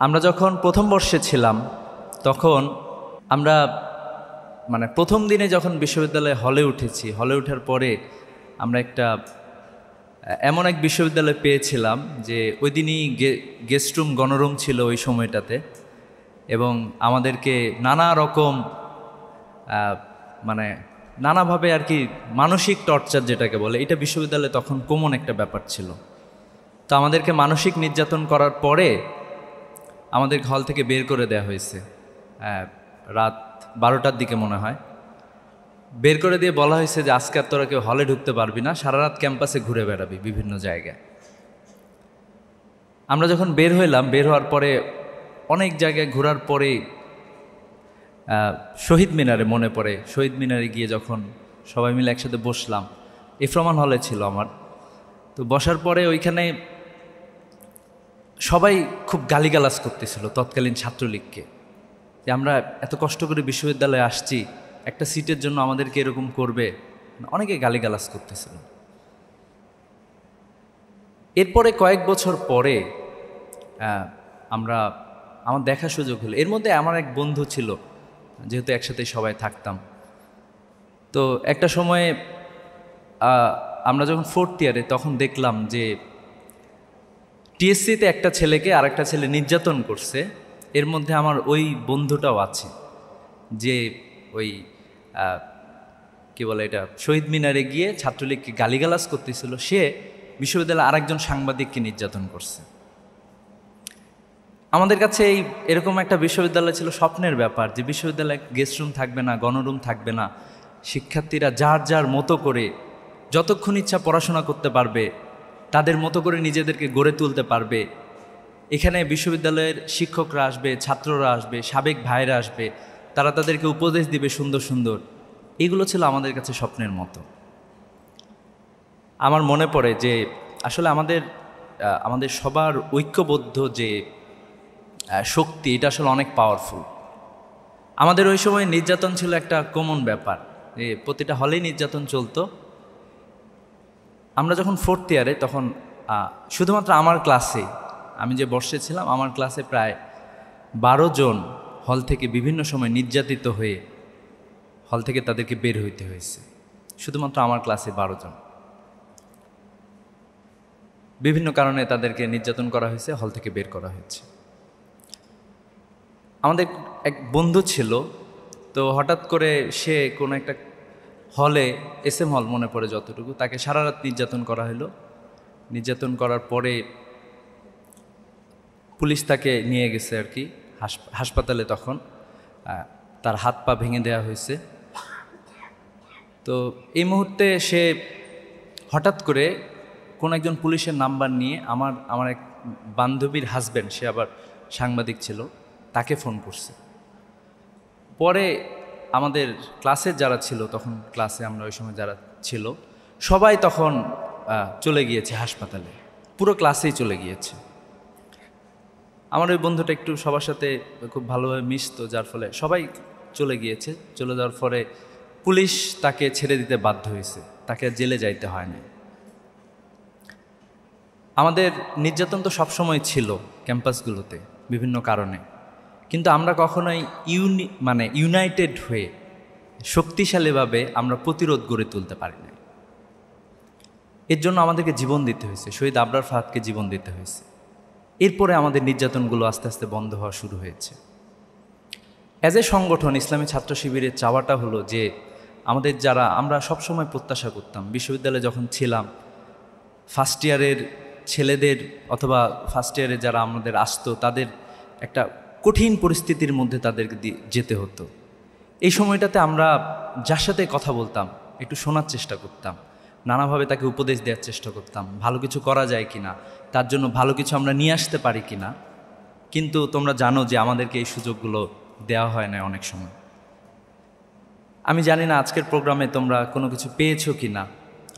আমরা যখন প্রথম বর্ষে ছিলাম তখন আমরা প্রথম দিনে যখন বিশ্ববিদ্যালয়ে হলে উঠেছি, হলে ওঠার পরে আমরা একটা এমন এক বিশ্ববিদ্যালয় পেয়েছিলাম যে ওই দিনই গেস্ট রুম গণরুম ছিল ওই সময়টাতে, এবং আমাদেরকে নানা রকম নানাভাবে আর কি মানসিক টর্চার যেটাকে বলে, এটা বিশ্ববিদ্যালয়ে তখন কমন একটা ব্যাপার ছিল। তো আমাদেরকে মানসিক নির্যাতন করার পরে আমাদের হল থেকে বের করে দেওয়া হয়েছে রাত 12টার দিকে মনে হয়। বের করে দিয়ে বলা হয়েছে যে আজকে আর তোরা কেউ হলে ঢুকতে পারবি না, সারা রাত ক্যাম্পাসে ঘুরে বেড়াবি বিভিন্ন জায়গায়। আমরা যখন বের হইলাম, বের হওয়ার পরে অনেক জায়গায় ঘোরার পরে শহীদ মিনারে মনে পড়ে, শহীদ মিনারে গিয়ে যখন সবাই মিলে একসাথে বসলাম, ইফরমান হলে ছিল আমার। তো বসার পরে ওইখানে সবাই খুব গালিগালাজ করতেছিল তৎকালীন ছাত্রলীগকে, যে আমরা এত কষ্ট করে বিশ্ববিদ্যালয়ে আসছি, একটা সিটের জন্য আমাদেরকে এরকম করবে। অনেকে গালিগালাজ করতেছিল। এরপরে কয়েক বছর পরে আমার দেখা সুযোগ হলো। এর মধ্যে আমার এক বন্ধু ছিল, যেহেতু একসাথে সবাই থাকতাম। তো একটা সময়ে আমরা যখন 4th ইয়ারে, তখন দেখলাম যে টিএসসিতে একটা ছেলেকে আর একটা ছেলে নির্যাতন করছে। এর মধ্যে আমার ওই বন্ধুটাও আছে, যে ওই কি বলে এটা, শহীদ মিনারে গিয়ে ছাত্রলীগকে গালিগালাজ করতেছিল। সে বিশ্ববিদ্যালয়ে আরেকজন সাংবাদিককে নির্যাতন করছে। আমাদের কাছে এরকম একটা বিশ্ববিদ্যালয় ছিল স্বপ্নের ব্যাপার, যে বিশ্ববিদ্যালয়ে গেস্ট রুম থাকবে না, গণরুম থাকবে না, শিক্ষার্থীরা যার যার মতো করে যতক্ষণ ইচ্ছা পড়াশোনা করতে পারবে, তাদের মতো করে নিজেদেরকে গড়ে তুলতে পারবে। এখানে বিশ্ববিদ্যালয়ের শিক্ষকরা আসবে, ছাত্ররা আসবে, সাবেক ভাইরা আসবে, তারা তাদেরকে উপদেশ দিবে সুন্দর সুন্দর। এগুলো ছিল আমাদের কাছে স্বপ্নের মতো। আমার মনে পড়ে যে আসলে আমাদের সবার ঐক্যবদ্ধ যে শক্তি, এটা আসলে অনেক পাওয়ারফুল। আমাদের ওই সময় নির্যাতন ছিল একটা কমন ব্যাপার, যে প্রতিটা হলেই নির্যাতন চলতো। আমরা যখন 4th ইয়ারে, তখন শুধুমাত্র আমার ক্লাসে, আমি যে বর্ষে ছিলাম, আমার ক্লাসে প্রায় 12 জন হল থেকে বিভিন্ন সময় নির্যাতিত হয়ে হল থেকে তাদেরকে বের হইতে হয়েছে। শুধুমাত্র আমার ক্লাসে 12 জন, বিভিন্ন কারণে তাদেরকে নির্যাতন করা হয়েছে, হল থেকে বের করা হয়েছে। আমাদের এক বন্ধু ছিল, তো হঠাৎ করে সে কোনো একটা হলে, SM হল মনে পড়ে যতটুকু, তাকে সারা রাত নির্যাতন করা হলো। নির্যাতন করার পরে পুলিশ তাকে নিয়ে গেছে আর কি হাসপাতালে। তখন তার হাত পা ভেঙে দেওয়া হয়েছে। তো এই মুহূর্তে সে হঠাৎ করে কোন একজন পুলিশের নাম্বার নিয়ে আমার এক বান্ধবীর হাজব্যান্ড, সে আবার সাংবাদিক ছিল, তাকে ফোন করছে। পরে আমাদের ক্লাসের যারা ছিল, তখন ক্লাসে আমরা ওই সময় যারা ছিল, সবাই তখন চলে গিয়েছে হাসপাতালে, পুরো ক্লাসেই চলে গিয়েছে। আমার ওই বন্ধুটা একটু সবার সাথে খুব ভালোভাবে মিশতো, যার ফলে সবাই চলে গিয়েছে। চলে যাওয়ার পরে পুলিশ তাকে ছেড়ে দিতে বাধ্য হয়েছে, তাকে আর জেলে যাইতে হয় না। আমাদের নির্যাতন তো সবসময় ছিল ক্যাম্পাসগুলোতে বিভিন্ন কারণে, কিন্তু আমরা কখনোই ইউনাইটেড হয়ে শক্তিশালীভাবে আমরা প্রতিরোধ গড়ে তুলতে পারি না। এর জন্য আমাদেরকে জীবন দিতে হয়েছে, শহীদ আবরার ফাহাদকে জীবন দিতে হয়েছে। এরপরে আমাদের নির্যাতনগুলো আস্তে আস্তে বন্ধ হওয়া শুরু হয়েছে। অ্যাজ এ সংগঠন ইসলামী ছাত্র শিবিরের চাওয়াটা হলো যে আমরা সবসময় প্রত্যাশা করতাম, বিশ্ববিদ্যালয়ে যখন ছিলাম, ফার্স্ট ইয়ারের ছেলেদের অথবা ফার্স্ট ইয়ারে যারা আমাদের আসতো, তাদের একটা কঠিন পরিস্থিতির মধ্যে তাদেরকে যেতে হতো। এই সময়টাতে আমরা যার সাথে কথা বলতাম একটু শোনার চেষ্টা করতাম, নানাভাবে তাকে উপদেশ দেওয়ার চেষ্টা করতাম, ভালো কিছু করা যায় কিনা, তার জন্য ভালো কিছু আমরা নিয়ে আসতে পারি কিনা। কিন্তু তোমরা জানো যে আমাদেরকে এই সুযোগগুলো দেওয়া হয় না অনেক সময়। আমি জানি না আজকের প্রোগ্রামে তোমরা কোনো কিছু পেয়েছো কি না,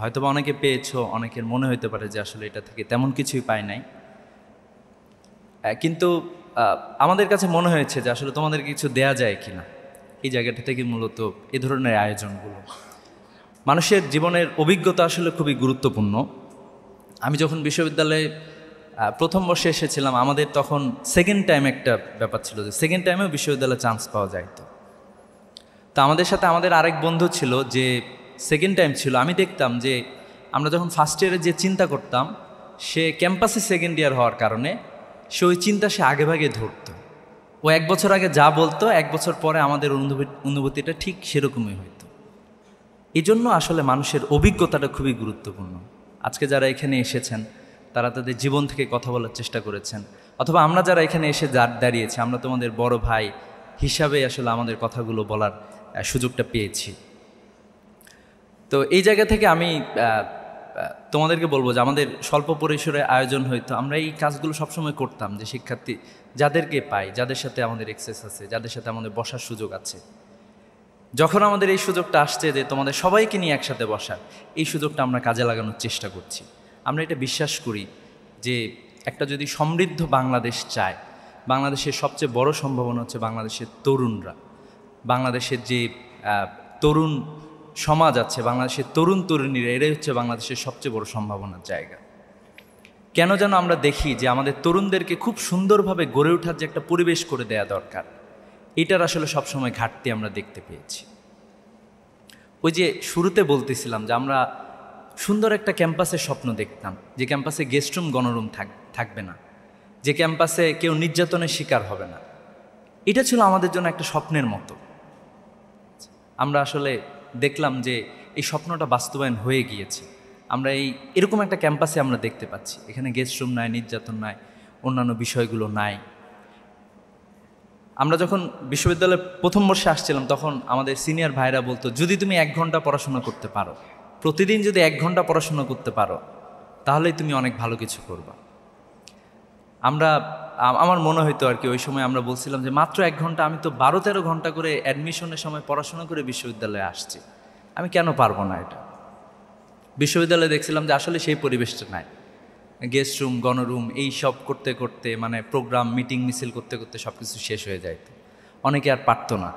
হয়তোবা অনেকে পেয়েছো, অনেকের মনে হতে পারে যে আসলে এটা থেকে তেমন কিছুই পাই নাই। কিন্তু আমাদের কাছে মনে হয়েছে যে আসলে তোমাদেরকে কিছু দেয়া যায় কিনা, এই জায়গাটা থেকে মূলত এ ধরনের আয়োজনগুলো। মানুষের জীবনের অভিজ্ঞতা আসলে খুবই গুরুত্বপূর্ণ। আমি যখন বিশ্ববিদ্যালয়ে প্রথম বর্ষে এসেছিলাম, আমাদের তখন সেকেন্ড টাইম একটা ব্যাপার ছিল যে সেকেন্ড টাইমেও বিশ্ববিদ্যালয়ে চান্স পাওয়া যাইতো। তো আমাদের সাথে আমাদের আরেক বন্ধু ছিল যে সেকেন্ড টাইম ছিল। আমি দেখতাম যে আমরা যখন ফার্স্ট ইয়ারে যে চিন্তা করতাম, সে ক্যাম্পাসে সেকেন্ড ইয়ার হওয়ার কারণে সে ওই চিন্তা সে আগেভাগে ধরতো। ও 1 বছর আগে যা বলতো 1 বছর পরে আমাদের অনুভূতিটা ঠিক সেরকমই হইতো। এই জন্য আসলে মানুষের অভিজ্ঞতাটা খুবই গুরুত্বপূর্ণ। আজকে যারা এখানে এসেছেন তারা তাদের জীবন থেকে কথা বলার চেষ্টা করেছেন, অথবা আমরা যারা এখানে এসে দাঁড়িয়েছি আমরা তোমাদের বড় ভাই হিসাবে আসলে আমাদের কথাগুলো বলার সুযোগটা পেয়েছি। তো এই জায়গা থেকে আমি তোমাদেরকে বলবো যে আমাদের স্বল্প পরিসরে আয়োজন হইতো, আমরা এই কাজগুলো সবসময় করতাম যে শিক্ষার্থী যাদেরকে পাই, যাদের সাথে আমাদের এক্সেস আছে, যাদের সাথে আমাদের বসার সুযোগ আছে, যখন আমাদের এই সুযোগটা আসছে যে তোমাদের সবাইকে নিয়ে একসাথে বসার, এই সুযোগটা আমরা কাজে লাগানোর চেষ্টা করছি। আমরা এটা বিশ্বাস করি যে একটা যদি সমৃদ্ধ বাংলাদেশ চায়, বাংলাদেশের সবচেয়ে বড় সম্ভাবনা হচ্ছে বাংলাদেশের তরুণরা। বাংলাদেশের যে তরুণ সমাজ আছে, বাংলাদেশের তরুণ তরুণীরা, এরাই হচ্ছে বাংলাদেশের সবচেয়ে বড় সম্ভাবনার জায়গা। কেন যেন আমরা দেখি যে আমাদের তরুণদেরকে খুব সুন্দরভাবে গড়ে ওঠার যে একটা পরিবেশ করে দেয়া দরকার, এটার আসলে সবসময় ঘাটতি আমরা দেখতে পেয়েছি। ওই যে শুরুতে বলতেছিলাম যে আমরা সুন্দর একটা ক্যাম্পাসের স্বপ্ন দেখতাম, যে ক্যাম্পাসে গেস্ট রুম গণরুম থাকবে না, যে ক্যাম্পাসে কেউ নির্যাতনের শিকার হবে না। এটা ছিল আমাদের জন্য একটা স্বপ্নের মতো। আমরা আসলে দেখলাম যে এই স্বপ্নটা বাস্তবায়ন হয়ে গিয়েছে। আমরা এরকম একটা ক্যাম্পাসে আমরা দেখতে পাচ্ছি, এখানে গেস্ট রুম নাই, নির্যাতন নাই, অন্যান্য বিষয়গুলো নাই। আমরা যখন বিশ্ববিদ্যালয়ে প্রথম বর্ষে আসছিলাম তখন আমাদের সিনিয়র ভাইরা বলতো, যদি তুমি 1 ঘন্টা পড়াশোনা করতে পারো, প্রতিদিন যদি 1 ঘন্টা পড়াশোনা করতে পারো, তাহলেই তুমি অনেক ভালো কিছু করবা। আমার মনে হইতো আর কি, ওই সময় আমরা বলছিলাম যে মাত্র 1 ঘন্টা, আমি তো 12-13 ঘন্টা করে অ্যাডমিশনের সময় পড়াশোনা করে বিশ্ববিদ্যালয়ে আসছি, আমি কেন পারবো না এটা। বিশ্ববিদ্যালয়ে দেখছিলাম যে আসলে সেই পরিবেশটা নাই, গেস্ট রুম গণরুম এই সব করতে করতে, মানে প্রোগ্রাম মিটিং মিছিল করতে করতে সব কিছু শেষ হয়ে যাইত, অনেকে আর পারতো না।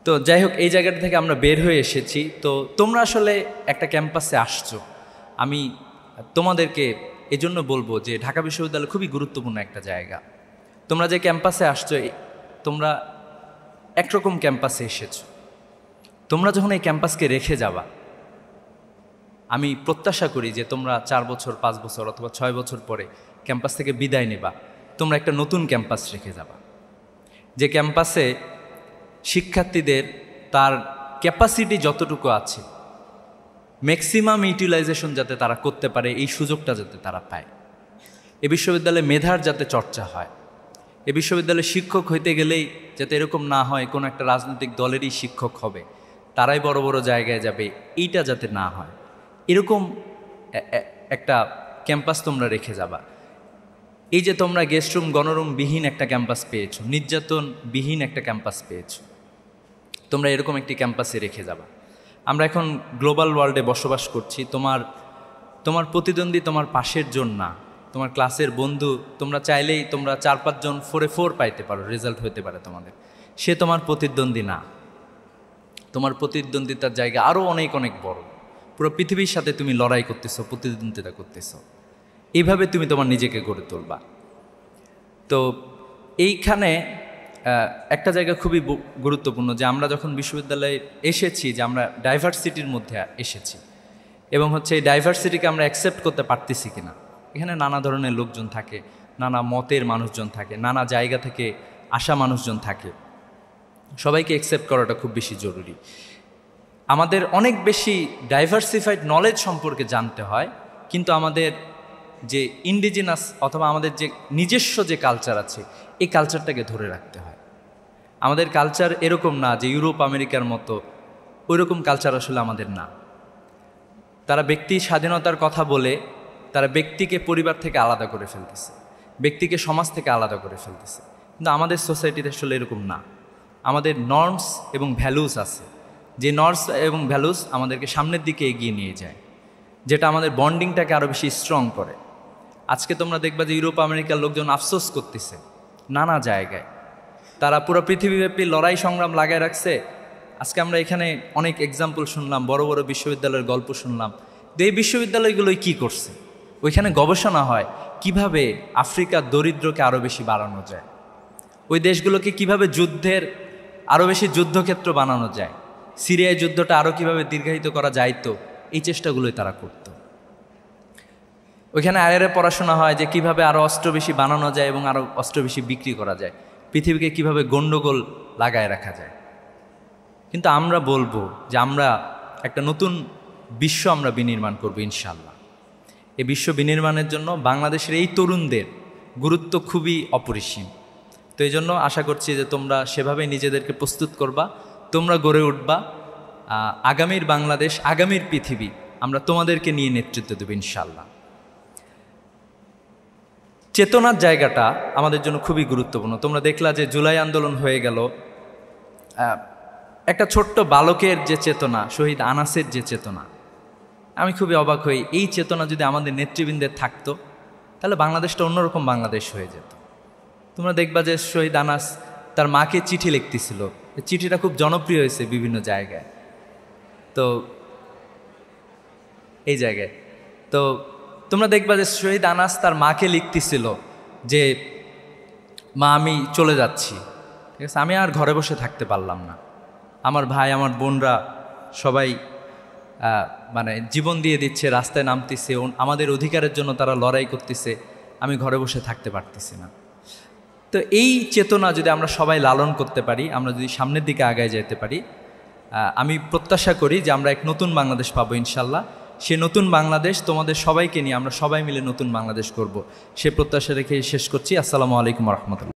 তো যাই হোক, এই জায়গাটা থেকে আমরা বের হয়ে এসেছি। তো তোমরা আসলে একটা ক্যাম্পাসে আসছো, আমি তোমাদেরকে এজন্য বলবো যে ঢাকা বিশ্ববিদ্যালয় খুবই গুরুত্বপূর্ণ একটা জায়গা। তোমরা যে ক্যাম্পাসে আসছো, তোমরা একরকম ক্যাম্পাসে এসেছো। তোমরা যখন এই ক্যাম্পাসকে রেখে যাবা, আমি প্রত্যাশা করি যে তোমরা 4 বছর 5 বছর অথবা 6 বছর পরে ক্যাম্পাস থেকে বিদায় নেবা, তোমরা একটা নতুন ক্যাম্পাস রেখে যাবা, যে ক্যাম্পাসে শিক্ষার্থীদের তার ক্যাপাসিটি যতটুকু আছে ম্যাক্সিমাম ইউটিলাইজেশন যাতে তারা করতে পারে, এই সুযোগটা যাতে তারা পায়। এ বিশ্ববিদ্যালয়ে মেধার যাতে চর্চা হয়, এ বিশ্ববিদ্যালয়ে শিক্ষক হইতে গেলেই যাতে এরকম না হয় কোনো একটা রাজনৈতিক দলেরই শিক্ষক হবে, তারাই বড় বড় জায়গায় যাবে, এইটা যাতে না হয়, এরকম একটা ক্যাম্পাস তোমরা রেখে যাবা। এই যে তোমরা গেস্ট রুম গণরুম বিহীন একটা ক্যাম্পাস পেয়েছো, নির্যাতন বিহীন একটা ক্যাম্পাস পেয়েছো, তোমরা এরকম একটি ক্যাম্পাসে রেখে যাবা। আমরা এখন গ্লোবাল ওয়ার্ল্ডে বসবাস করছি। তোমার প্রতিদ্বন্দ্বী তোমার পাশের জন না, তোমার ক্লাসের বন্ধু। তোমরা চাইলেই তোমরা 4-5 জন 4 পাইতে পারো, রেজাল্ট হতে পারে তোমাদের, সে তোমার প্রতিদ্বন্দ্বী না। তোমার প্রতিদ্বন্দ্বিতার জায়গা আরও অনেক অনেক বড়। পুরো পৃথিবীর সাথে তুমি লড়াই করতেছো, প্রতিদ্বন্দ্বিতা করতেছো, এইভাবে তুমি তোমার নিজেকে গড়ে তুলবা। তো এইখানে একটা জায়গা খুবই গুরুত্বপূর্ণ যে আমরা যখন বিশ্ববিদ্যালয়ে এসেছি, যে আমরা ডাইভার্সিটির মধ্যে এসেছি, এবং হচ্ছে এই ডাইভার্সিটিকে আমরা অ্যাকসেপ্ট করতে পারতেছি কিনা। এখানে নানা ধরনের লোকজন থাকে, নানা মতের মানুষজন থাকে, নানা জায়গা থেকে আসা মানুষজন থাকে, সবাইকে অ্যাকসেপ্ট করাটা খুব বেশি জরুরি। আমাদের অনেক বেশি ডাইভার্সিফাইড নলেজ সম্পর্কে জানতে হয়, কিন্তু আমাদের যে ইন্ডিজিনাস অথবা আমাদের যে নিজস্ব যে কালচার আছে, এই কালচারটাকে ধরে রাখতে হয়। আমাদের কালচার এরকম না যে ইউরোপ আমেরিকার মতো, ওইরকম কালচার আসলে আমাদের না। তারা ব্যক্তি স্বাধীনতার কথা বলে তারা ব্যক্তিকে পরিবার থেকে আলাদা করে ফেলতেছে, ব্যক্তিকে সমাজ থেকে আলাদা করে ফেলতেছে, কিন্তু আমাদের সোসাইটিতে আসলে এরকম না। আমাদের নর্মস এবং ভ্যালুস আছে, যে নর্মস এবং ভ্যালুস আমাদেরকে সামনের দিকে এগিয়ে নিয়ে যায়, যেটা আমাদের বন্ডিংটাকে আরও বেশি স্ট্রং করে। আজকে তোমরা দেখবা যে ইউরোপ আমেরিকার লোকজন আফসোস করতেছে নানা জায়গায়, তারা পুরো পৃথিবীব্যাপী লড়াই সংগ্রাম লাগায় রাখছে। আজকে আমরা এখানে অনেক এক্সাম্পল শুনলাম, বড় বড় বিশ্ববিদ্যালয়ের গল্প শুনলাম। তো এই বিশ্ববিদ্যালয়গুলোই কী করছে? ওইখানে গবেষণা হয়, কিভাবে আফ্রিকার দরিদ্রকে আরও বেশি বাড়ানো যায়, ওই দেশগুলোকে কিভাবে যুদ্ধের আরও বেশি যুদ্ধক্ষেত্র বানানো যায়, সিরিয়ায় যুদ্ধটা আরও কিভাবে দীর্ঘায়িত করা যাইতো, এই চেষ্টাগুলোই তারা করত। ওইখানে আয়ারে পড়াশোনা হয় যে কিভাবে আরও অস্ত্র বেশি বানানো যায় এবং আরও অস্ত্র বেশি বিক্রি করা যায়, পৃথিবীকে কিভাবে গণ্ডগোল লাগায় রাখা যায়। কিন্তু আমরা বলবো যে আমরা একটা নতুন বিশ্ব আমরা বিনির্মাণ করবো ইনশাল্লাহ। এই বিশ্ব বিনির্মাণের জন্য বাংলাদেশের এই তরুণদের গুরুত্ব খুবই অপরিসীম। তো এই জন্য আশা করছি যে তোমরা সেভাবে নিজেদেরকে প্রস্তুত করবা, তোমরা গড়ে উঠবা আগামীর বাংলাদেশ, আগামীর পৃথিবী আমরা তোমাদেরকে নিয়ে নেতৃত্ব দেব ইনশাল্লাহ। চেতনার জায়গাটা আমাদের জন্য খুবই গুরুত্বপূর্ণ। তোমরা দেখলা যে জুলাই আন্দোলন হয়ে গেল, একটা ছোট্ট বালকের যে চেতনা, শহীদ আনাসের যে চেতনা, আমি খুবই অবাক হই। এই চেতনা যদি আমাদের নেতৃবৃন্দের থাকতো তাহলে বাংলাদেশটা অন্যরকম বাংলাদেশ হয়ে যেত। তোমরা দেখবা যে শহীদ আনাস তার মাকে চিঠি লিখতেছিল, চিঠিটা খুব জনপ্রিয় হয়েছে বিভিন্ন জায়গায়। তো এই জায়গায় তো তোমরা দেখবা যে শহীদ আনাস তার মাকে লিখতেছিল যে মা আমি চলে যাচ্ছি, ঠিক আছে, আমি আর ঘরে বসে থাকতে পারলাম না, আমার ভাই আমার বোনরা সবাই মানে জীবন দিয়ে দিচ্ছে, রাস্তায় নামতেছে, আমাদের অধিকারের জন্য তারা লড়াই করতেছে, আমি ঘরে বসে থাকতে পারতেছি না। তো এই চেতনা যদি আমরা সবাই লালন করতে পারি, আমরা যদি সামনের দিকে আগায় যেতে পারি, আমি প্রত্যাশা করি যে আমরা এক নতুন বাংলাদেশ পাবো ইনশাল্লাহ। সে নতুন বাংলাদেশ তোমাদের সবাইকে নিয়ে আমরা সবাই মিলে নতুন বাংলাদেশ করব, সে প্রত্যাশা রেখে শেষ করছি। আসসালামু আলাইকুম রহমতুল্লাহ।